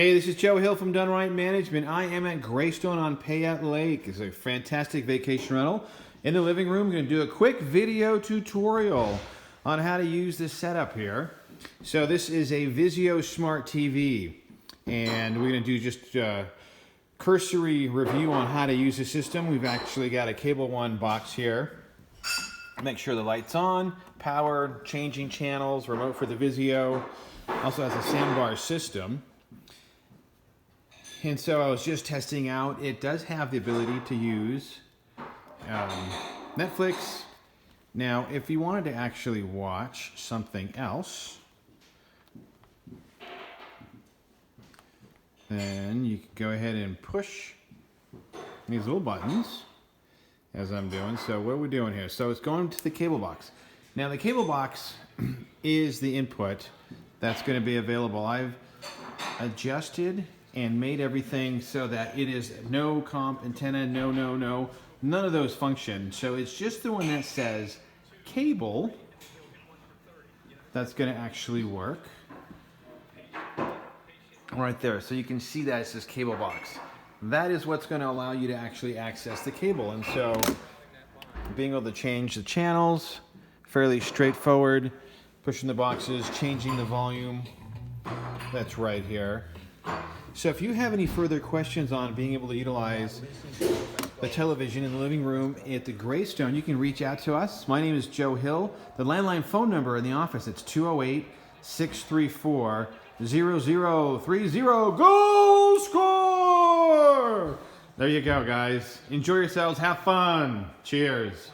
Hey, this is Joe Hill from DoneRight Management. I am at Greystone on Payette Lake. It's a fantastic vacation rental. In the living room, I'm going to do a quick video tutorial on how to use this setup here. So this is a Vizio Smart TV, and we're going to do just a cursory review on how to use the system. We've actually got a Cable One box here. Make sure the light's on, power, changing channels, remote for the Vizio. Also has a sandbar system. And so I was just testing out. It does have the ability to use Netflix. Now, if you wanted to actually watch something else, then you can go ahead and push these little buttons, as I'm doing. So what are we doing here? So it's going to the cable box. Now, the cable box is the input that's going to be available. I've adjusted and made everything so that it is no comp antenna, no, none of those function. So it's just the one that says cable that's going to actually work right there. So you can see that it says cable box. That is what's going to allow you to actually access the cable. And so being able to change the channels, fairly straightforward, pushing the boxes, changing the volume, that's right here. So if you have any further questions on being able to utilize the television in the living room at the Greystone, you can reach out to us. My name is Joe Hill. The landline phone number in the office, it's 208-634-0030. Go score! There you go, guys. Enjoy yourselves. Have fun. Cheers.